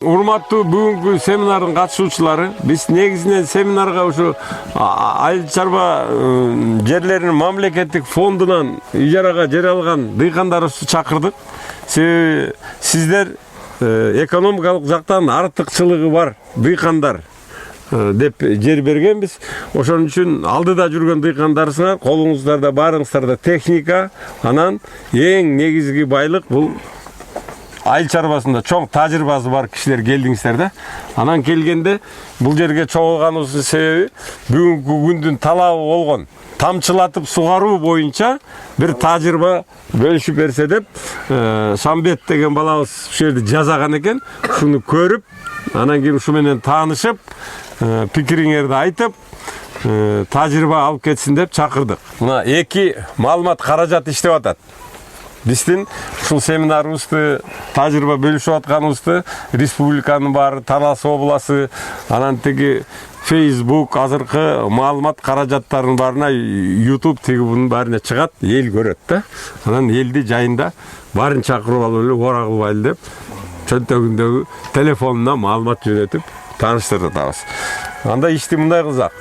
Урматтуу бүгүнкү семинардын катышуучулары, биз негизинен семинарга ушу айыл чарба жерлеринин мамлекеттик фондунан ижарага жер алган дыйкандарыбызды чакырдык. Себеби сиздер экономикалык жактан артыкчылыгы бар дыйкандар деп жер бергенбиз. Ошон үчүн алдыда жүргөн дыйкандарыңар, колуңуздарда барыңыздарда техника, анан эң негизги байлык бул айыл чарбасында чоң тажрыйбасы бар кишилер келдиңиздер да. Анан келгенде бул жерге чогулганыбыздын себеби бүгүнкү күндүн талабы болгон тамчылатып сугаруу боюнча бир тажрыйба бөлүшүп берсе деп, Шамбет деген балабыз ушул жерде жасаган экен. Ушуну көрүп, анан кийин ушу менен таанышып, пикириңерди айтып, тажрыйба алып кетсин деп чакырдык. Мына эки маалымат каражат иштеп атат. Биздин ушул семинарыбызды тажрыйба бөлүшүп атканыбызды республиканын баары, Тараз обласы, анан тиги Facebook, азыркы маалымат каражаттарынын баарына YouTube тиги бунун баарына чыгат, эл көрөт да. Анан элди жайында баарын чакырып алып эле ора кылбайлы деп чөнтөгүндөгү телефонуна маалымат жөнөтүп тааныштырып атабыз. Анда ишти мындай кылсак,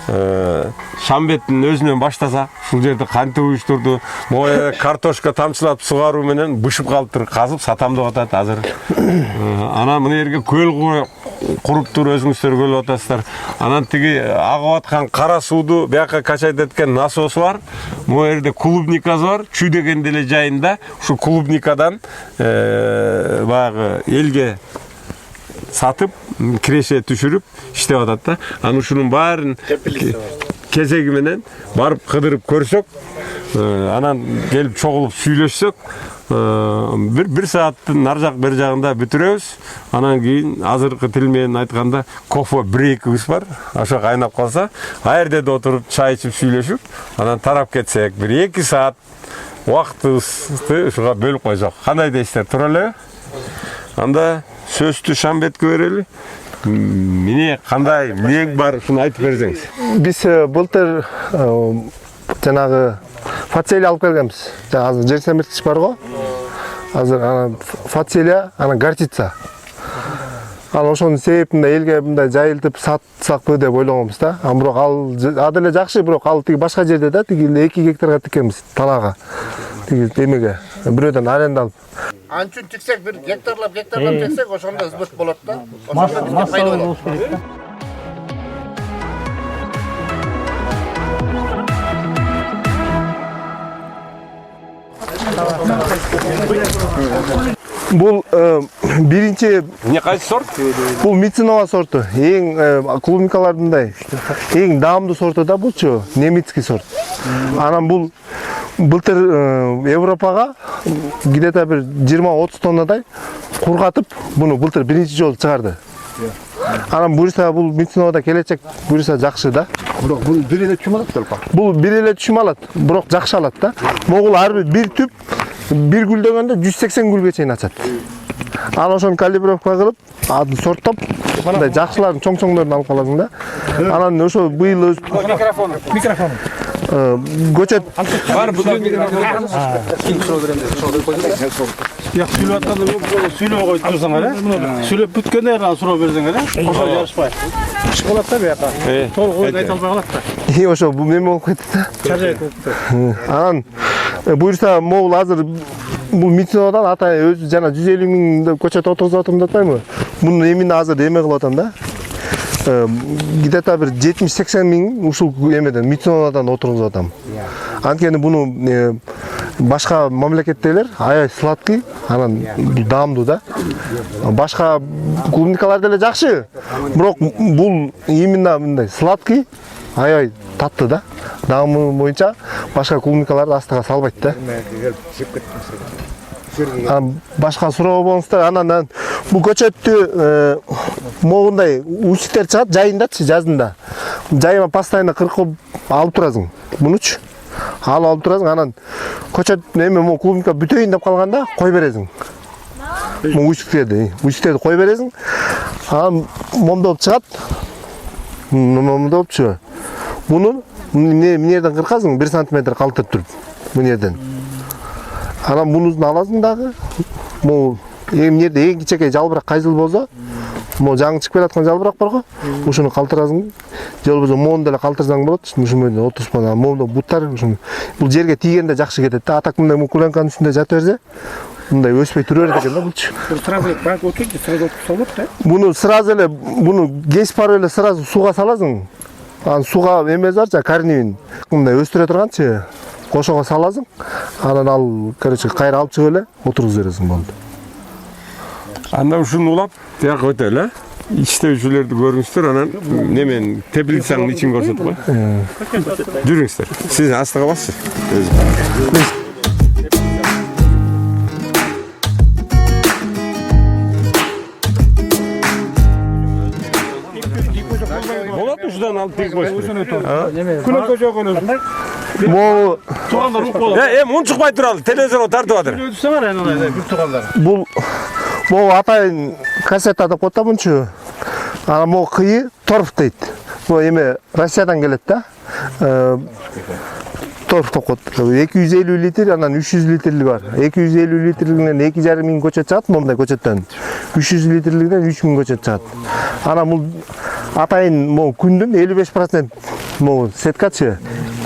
Шамбеттин өзүнөн баштасак, ушул жерде кантип уюштурду, могу картошка тамчылап сугаруу менен бышып калыптыр, казып сатам деп атат азыр. Анан мына жерге көл куруптур, өзүңүздөр көрүп атасыздар. Анан тиги агып аткан кара сууду бияка качайт эткен насосу бар. Могу жерде клубникасы бар. Чүй деген деле жайында ушу клубникадан баягы элге сатып, киреше түшүрүп иштеп атат да. Анан ушунун баарын кезеги менен барып кыдырып көрсөк, анан келип чогулуп сүйлөшсөк, бир сааттын нар жак бер жагында бүтүрөбүз. Анан кийин азыркы тил менен айтканда кофе брейкибиз бар. Ошо кайнап калса, а жерде да отуруп чай ичип сүйлөшүп, анан тарап кетсек, бир 2 саат убактыбызды ушуга бөлүп койсок. Кандай дейсиздер, туура элеби? Анда сөздү Шамбетке берели. Міне кандай эмнең бар, ушуну айтып берсеңиз. Биз былтыр жанагы фацелия алып келгенбиз. Азыр жер семирткич бар го. Азыр фацелия, горчица. Анан ошонун себебинде элге мындай жайылтып сатсакпы деп ойлогонбуз да. Бирок ал деле жакшы, бирок ал тиги башка жерде да, тиги 2 гектарга тиккенбиз, талаага. Тиги эмеге, бирөөдөн аренда алып. Анчун тиксек, бир гектарлап тиксек, ошондо ызбыш болот да. Ошондо бизге пайда болот. Бул биринчи Эмне кайсы сорт? бул Мицинова сорту. Эң клубникалардындай эң даамдуу сорту да булчу, немецкий сорт. Анан бул былтыр Европага где-то бир 20-30 тоннадай кургатып, буну былтыр биринчи жолу чыгарды. Анан буюрса бул Мициновада келечек буюрса жакшы да. Бирок бул бир эле түшүм алат делпа. Бул бир эле түшүм алат, бирок жакшы алат да. Могул ар бир түп бир гүлдөгөндө 180 гүлгө чейин ачат. Анан ошону калибровка кылып, атын сорттоп, мындай жакшыларын чоң-чоңдорун алып каласың да. Анан ошо быйыл микрофон. Көчөт Бар бүгүн Як сүйлөп атканда сүйлөбөй коюп турсаңар, сүйлөп бүткөндө гана суроо берсеңер, ошо жарышпайт. Иш болот да бияка. Толук айта албай калат да. ошо бул неме болуп кетти да. Чажайт болуп кетти. Анан буюрса могул азыр бул Мициновадан ата өзү жана 150 миң көчөт отургузуп атам деп атпаймынбы? Мунун эмини азыр эме кылып атам да. Где-то бир 70-80 миң ушул эмеден Мициновадан отургузуп атам. Анткени буну башка мамлекеттегилер аябай сладкий, анан даамдуу да. Башка клубникалар деле жакшы, бирок бул именно мындай сладкий, аябай таттуу да. Даамы боюнча башка клубникаларды астыга салбайт да. Башка суроо болсоңуздар, анан бул көчөттү могундай усиктер чыгат жайындачы, жазында. Жайыма постоянно кыркып алып турасың. Мунучу алып турасың, анан көчөт эме могу клубника бүтөйүн деп калганда кой бересиң. Могу усиктерди кой бересиң. Анан момдоп чыгат. Момдоп чыгат. Буну эмнеден кыркасың, 1 сантиметр калтырып туруп, мынерден. Анан бунусун аласың дагы, могу Эми жерде эң кичинекей жалбырак кайсыл болсо, могу жаңы чыгып келаткан жалбырак барго, ушуну калтырасың. Же болбосо моунду эле калтырсаң болот. Ушул менен отурушпан. Моунду буттар ушул бул жерге тийгенде жакшы кетет да. Атак мындай мукуленканын үстүндө жата берсе, мындай өспөй тура берет экен да булчу. Сразу банк отурду, сразу отуруп салат да. Буну сразу эле, буну кесип барып эле сразу сууга саласың. Анан сууга эмеси барчы, корневин мындай өстүрө турганчы, кошого саласың. Анан ал, короче, кайра алып чыгып эле отургузуп бересиң болду. Анда ушуну улап, тияка өтөлү, иштөөчүлөрдү көрүңүздөр, анан немен теплицанын ичин көрсөтүп кой. Жүрүңүздөр. Сиз астыга бассыз. Болот ушудан алып тигип койсун. Күнөккө жок эле. Могу Тугандар ук болот. Эми унчукпай туралы, телевизорго тартып атыр. Өтсөңөр анан бир тугандар. могу атайын кассета деп коет да мунчу. Анан могу кıyı торф дейт. Бул эме Россиядан келет да. Торф деп коет. 250 литр, анан 300 литрлиги бар. 250 литрлигинен 2,5 миң көчөт чыгат, мондай көчөттөн. 300 литрлигинен 3 миң көчөт чыгат. Анан бул атайын могу күндүн 55% могу сеткачы.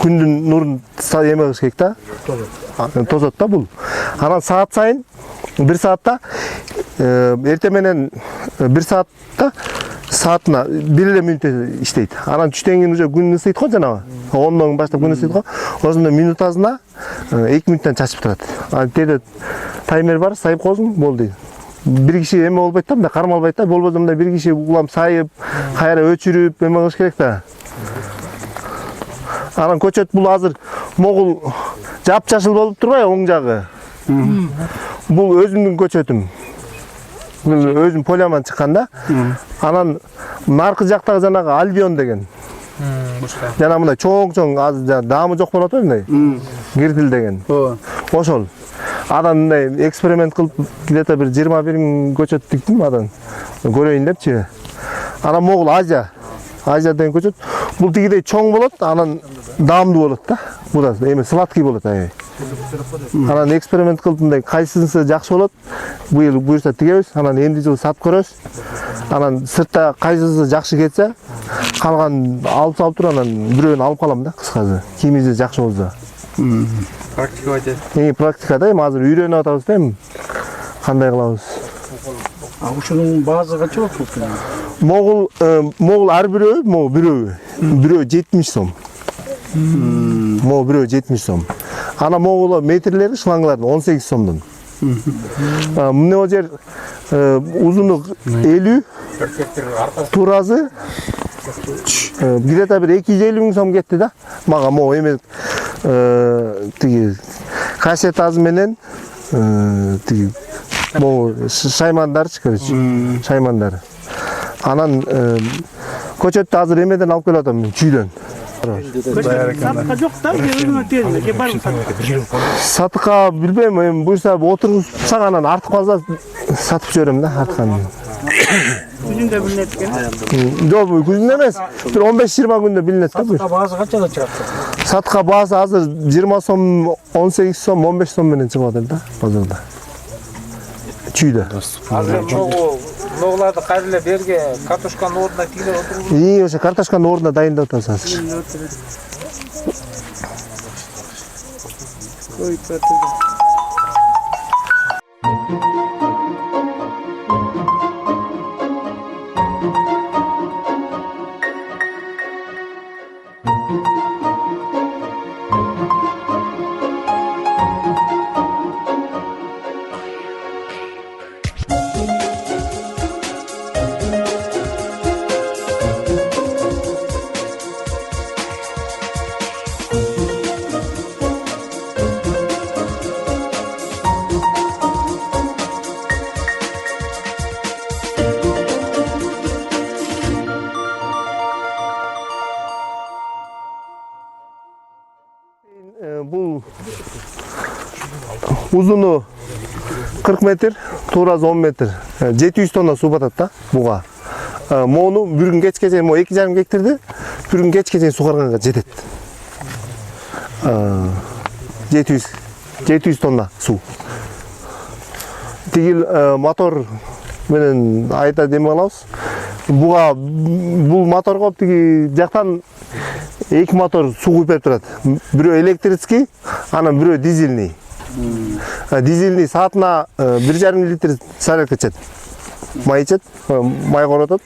Күндүн нурун эме кылыш керек да. Тозот да бул. Анан саат сайын 1 саатта эртең менен 1 саатта саатына 1 мүнөт иштейт. Анан түштөн кийин уже күн ысыйт го жанагы. 10дон баштап күн ысыйт го. Ошондо минутасына 2 мүнөттөн чачып турат. Анан теде таймер бар, сайып койсуң болду. Бир киши эме болбойт да, мындай кармалбайт да. Болбосо мындай бир киши улам сайып, кайра өчүрүп эме кылыш керек да. Анан көчөт бул азыр могул жапжашыл болуп турбайбы оң жагы. Бул өзүмдүн көчөтүм. Бул өзүм поляман чыккан да. Анан наркы жактагы жанагы Альбион деген. Жана мындай чоң-чоң азыр даамы жок болот мындай. Киртил деген. Ошол. Адан мындай эксперимент кылып где-то бир 21 миң көчөт тиктим адан. Көрөйүн депчи. Анан могул Азия деген көчөт. Бул тигидей чоң болот, анан даамдуу болот да. Бул да эми сладкий болот аябай. Анан эксперимент кылып мындай кайсынысы жакшы болот, быйыл буюрса тигебиз, анан эмди жыл сатып көрөбүз. Анан сыртта кайсысы жакшы кетсе, калган алып салып туруп анан бирөөнү алып калам да кыскасы. Кимиси жакшы болсо. Практика өтөт. Практикада эми азыр үйрөнүп атабыз да эми. Кандай кылабыз? Ушунун баасы канча болот? Могул ар бирөө 70 сом. Могул бирөө 70 сом. Ана могул метрлери шлангларды 18 сомдон. Мына жер узуну 50, туразы где-то бир 250 миң сом кетти да. Мага могу эме тиги кассетасы менен тиги могу шаймандарчы, короче, шаймандар. Анан көчөттү азыр эмеден алып келип атам, чүйдөн. Сатка жок да, өзүңө тиелди. Ке барып Сатка билбейм, эми буюрса отурсаң анан артып калса сатып жиберем да, арткан. күнүндө билинет экен. Жок, күндүн эмес, бир 15-20 күндө билинет да. Сатка баасы канчада чыгат? Сатка баасы азыр 20 сом, 18 сом, 15 сом менен чыгып атат да, базарда. Чүйдө. Азыр ноғларды кайрыле берге картошканын ордуна тийип отуруп. Ошо картошканын ордуна дайындап атабыз азыр. Бул узуну 40 метр, туурасы 10 метр. 700 тонна суу батат да буга. Мону бир күн кечке чейин 2,5 гектарды бир күн кечке чейин сугарганга жетет. 700 тонна суу. тигил мотор менен айта деме кылабыз. Бул моторго тиги жактан эки мотор суу куюп берип турат. Бирөө электрический, анан бирөө дизельный. Дизельный саатына 1,5 литр зарядка ичет. Май ичет, май коротот.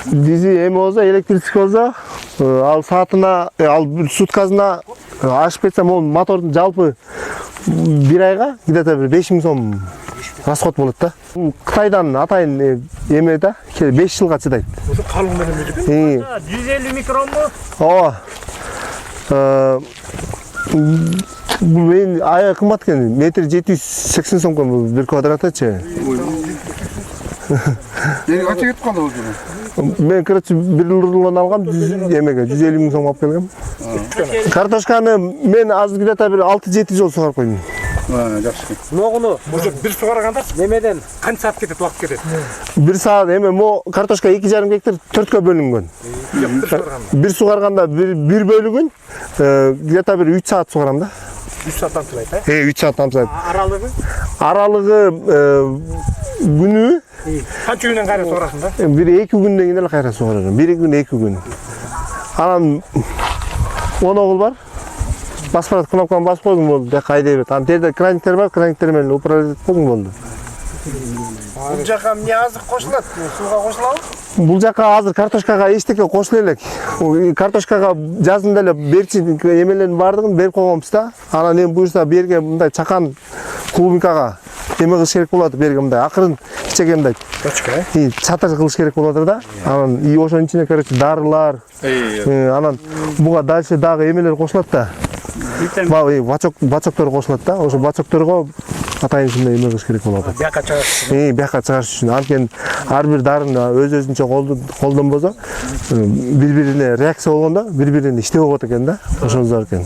Дизель эме болсо, электрический болсо, ал саатына, ал суткасына ашып кетсем, ол мотордун жалпы бир айга где-то 5000 сом расход болот да. Кытайдан атайын эме да, 5 жылга чыдайт. Ошо калың менен мүдүк. 150 микронбу? Ооба. Бул мен ая кымбат экен, метр 780 сомго бир квадратчы. Бери кача кетип калды болду. Мен короче бир рулон алгам, эмеге 150 миң сом алып келгем. Картошканы мен азыр где-то бир 6-7 жол сугарып койдум. Жакшы. Могуну Ошо бир сугарганда немеден канча саат кетет, убакыт кетет? Бир саат эме мо картошка 2,5 гектар 4кө бөлүнгөн. Бир сугарганда бир бөлүгүн где-то бир 3 саат сугарам да. 3 сааттан турайт, 3 сааттан турат. Аралыгы? Аралыгы күнү Канча күнүнөн кайра сугарасың да? бир 2 күндөн кийин эле кайра сугарам. 1 күн 2 күн. Анан моногул бар. Баспарат кнопканы басып койдум болду. Жакка айдай берет. Анан жерде краниктер бар, краниктер менен управлять койдум болду. Бул жака эмне азыр кошулат? Сууга кошулабы? Бул жака азыр картошкага эчтеке кошула элек. Картошкага жазында эле берчи эмелердин баардыгын берип койгонбуз да. Анан эми буюрса берге мындай чакан клубникага эме кылыш керек болот, берге мындай акырын кичеке мындай. Точка, Чатыр кылыш керек болот да. Анан ошонун ичине короче дарылар. Анан буга дальше дагы эмелер кошулат да. Бачоктор кошулат да. Ошо бачокторго атайын ушундай эме кылыш керек болот. Бияка чыгаш. Бияка чыгаш үчүн. Анткени ар бир дарын өз-өзүнчө колдонбосо бири-бирине реакция болгондо бири-бирине иштеп болот экен да. Ошол зор экен.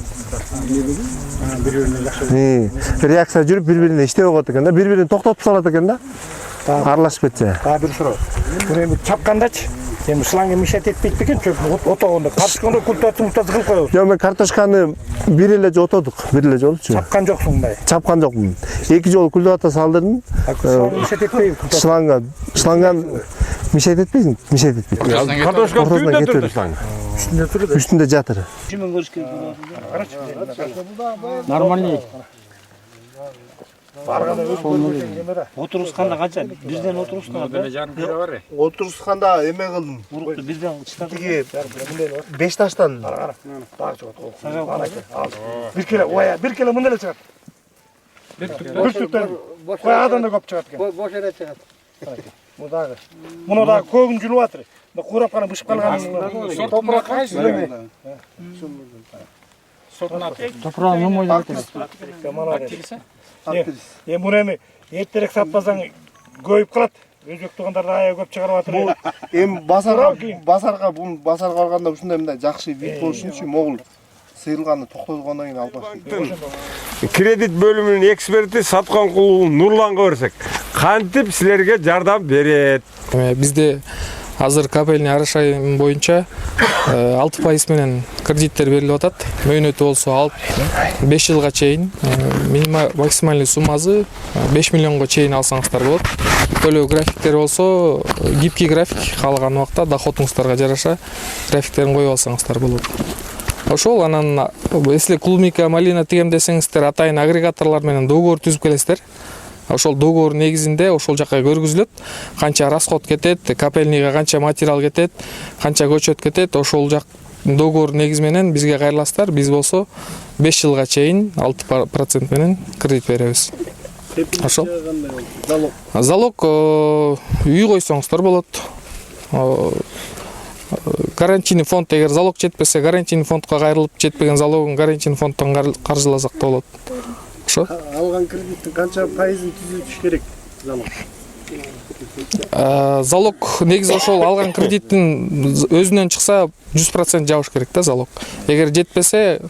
Бири-бирине жакшы. Реакция жүрүп бири-бирине иштеп болот экен да. Бири-бирине токтотуп салат экен да. Аралашып кетсе. Бир суроо. Муну эми чапкандачы эми шланга мешать этпейт бекен, чөп отогондо картошканы культатып кылып коебуз. Жок, мен картошканы бир эле жотодук, бир эле жолчу. Чапкан жоксуң мындай. Чапкан жокмун. 2 жол культата салдырдым. Мешать этпейби. Шланган мешать этпейсиң? Мешать этпейт. Картошка түйүндө турду шланг. Үстүндө жатыр. нормальный. Отурусканда канча? Бирден отурусканда. Отурусканда эме кылдым. Урукты бирден Тиги 5 таштан. Бир келе мындай эле чыгат. Бир түптөн. Кой адан да көп чыгат экен. Бош эле чыгат. Муну дагы көгүн жүрүп атыр. Курап кана бышып калган. Топурак кайсы эме? Топурак эме ойлойт экен. Муну эми эртерээк сатпасаң көйүп калат. Өзбек туугандар ая көп чыгарып атыр. Бул эми базарга барганда ушундай мындай жакшы вид болуш үчүн могул сыйылганы токтоткондон кийин алып баш. Кредит бөлүмүнүн эксперти Сатканкулов Нурланга берсек, кантип силерге жардам берет? Бизде азыр капельный арашайым боюнча 6% менен кредиттер берилип атат. Мөөнөтү болсо 5 жылга чейин максималдуу суммасы 5 миллионго чейин алсаңыздар болот. Төлөө графиктери болсо гибкий график, каалаган убакта доходуңуздарга жараша графиктерин коюп алсаңыздар болот. Ошол анан если клубника, малина тигем десеңиздер, атайын агрегаторлор менен договор түзүп келесиздер. Ошол договор негизинде ошол жакка көргүзүлөт, канча расход кетет, капельныйга канча материал кетет, канча көчөт кетет, ошол жак договор негизи менен бизге кайрыласыздар. Биз болсо 5 жылга чейин 6% менен кредит беребиз. Ошол. Залог үй койсоңуздар болот. Гарантийный фонд эгер залог жетпесе, гарантийный фондко кайрылып жетпеген залогун гарантийный фонддон каржыласак да болот. Ошо. Алган кредиттин канча пайызын түзүтүш керек залог? Залог негизи ошол алган кредиттин өзүнөн чыкса 100% жабыш керек да залог. Эгер жетпесе,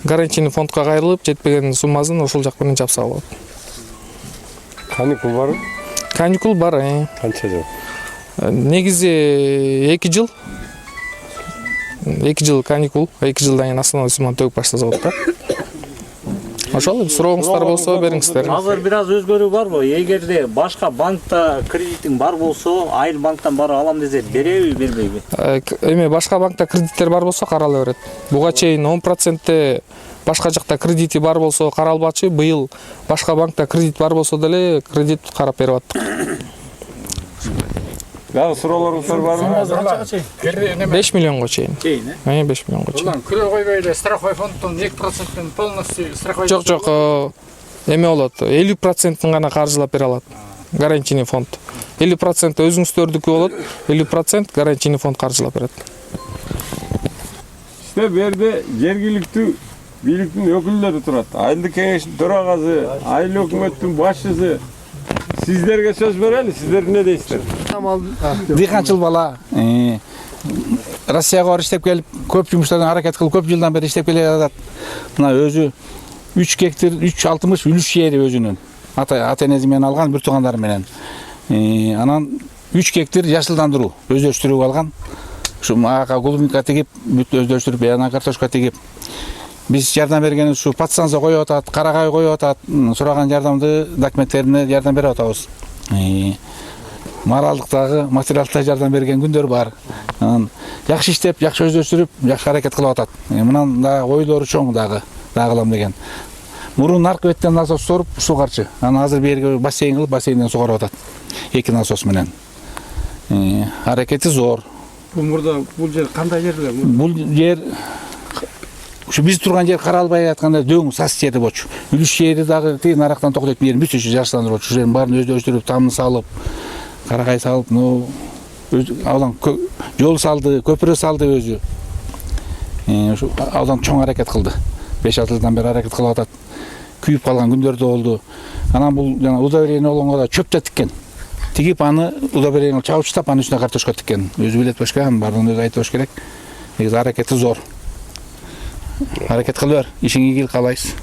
гарантийный фондко кайрылып жетпеген суммасын ошол жак менен жапса болот. Каникул барбы? Каникул бар. Канча жыл? Негизи 2 жыл. 2 жыл каникул, 2 жылдан кийин основной сумманы төгүп баштаса болот да. Ошол сурооңуздар болсо бериңиздер. Азыр бир аз өзгөрүү барбы? Эгерде башка банкта кредитиң бар болсо, айыл банктан барып алам десе, береби, бербейби? Эми башка банкта кредиттер бар болсо карала берет. Буга чейин 10% башка жакта кредити бар болсо каралбачы, быйыл башка банкта кредит бар болсо деле кредит карап берип аттык. Дагы суроолоруңуздар барбы? 5 миллионго чейин. 5 миллионго чейин. Күрө койбой эле страховой фонддон 2%-тен полностью страховой. Жок, эме болот. 50%-ын гана каржылап бере алат. Гарантийный фонд. 50% өзүңүздөрдүкү болот, 50% гарантийный фонд каржылап берет. Сизде берде жергиликтүү бийликтин өкүлдөрү турат. Айылдык кеңештин төрагасы, айыл өкмөттүн башчысы. Сиздерге сөз берели, сиздер эмне дейсиздер? Дыйканчыл бала Россияга барып иштеп келип, көп жумуштардан аракет кылып, көп жылдан бери иштеп келе жатат. Мына өзү 3 гектар 360 үлүш жери өзүнүн. Ата-энеси менен алган, бир туугандары менен. Анан 3 гектар жашылдандыруу, өздөштүрүп алган. Ушу ака клубникка тегип, бүт өздөштүрүп, анан картошка тегип. Биз жардам бергенибиз ушу патсанса коюп атат, карагай коюп атат, сураган жардамды документтерине жардам берип атабыз. Моралдыктагы, материалдык жардам берген күндөр бар. Анан жакшы иштеп, жакшы өздөштүрүп, жакшы аракет кылып атат. Мынан да ойлору чоң дагы кылам деген. Мурун аркы беттен насос соруп суу карчы. Анан азыр берге бассейн кылып, бассейнден суу карап атат. 2 насос менен. Аракети зор. Бул жер кандай жерлер? Бул жер ушу биз турган жер каралбай атканда дөң сас жери болчу. Үлүш жери дагы тиги нарактан токтойт жерин бүтүнчө жаштандырып болчу. Ушул жерин баарын өздөштүрүп, тамын салып, карагай салып, аудан жол салды, көпүрө салды өзү. Ушу аудан чоң аракет кылды. 5-6 жылдан бери аракет кылып атат. Күйүп калган күндөр да болду. Анан бул жана удобрение болгонго да чөп да тиккен. Тигип аны удобрение чабычтап, анын үстүнө картошка тиккен. Өзү билет башка, анын баардыгын өзү айтып керек. Негизи аракети зор. Hareket kılıyor. İşin ilgili kalayız.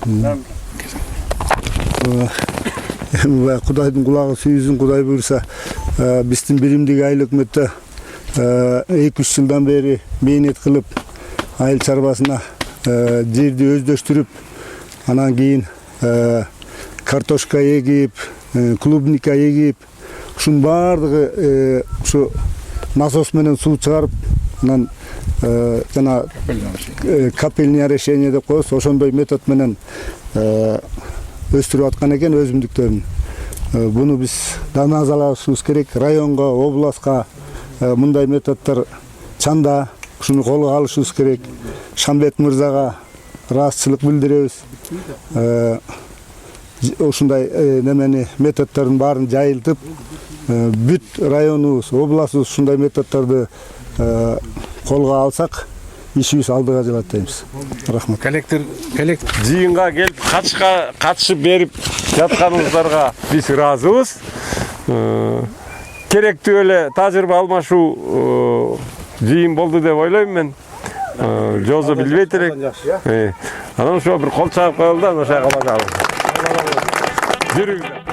Kuday'ın kulağı suyuzun Kuday buyursa bizim birimdeki ayıl hükümette 2-3 yıldan beri meynet kılıp ayıl çarpasına жерди özдөштүрүп анан кийин картошка эгип, клубника эгип, ушунун баардыгы ушу насос менен суу чыгарып, анан жана капельное решение деп коебуз, ошондой метод менен өстүрүп аткан экен өсүмдүктөрүн. Буну биз назалашыбыз керек, районго, областка мындай методдор чанда, ушуну колго алышыбыз керек. Шамбет мырзага ыраазычылык билдиребиз. Ушундай немени методдордун баарын жайылтып, бүт районубуз, областыбыз ушундай методдорду колго алсак, ишибиз алдыга жылат дейбиз. Рахмат. Коллектор Жыйынга келип катышып берип жатканыңыздарга биз ыраазыбыз. Керектүү эле тажрыйба алмашуу жыйын болду деп ойлойм мен. Жозо билбейт элек. Анан ошо бир кол чаап коелу да, ошо кала калды. Жүрүңүздөр.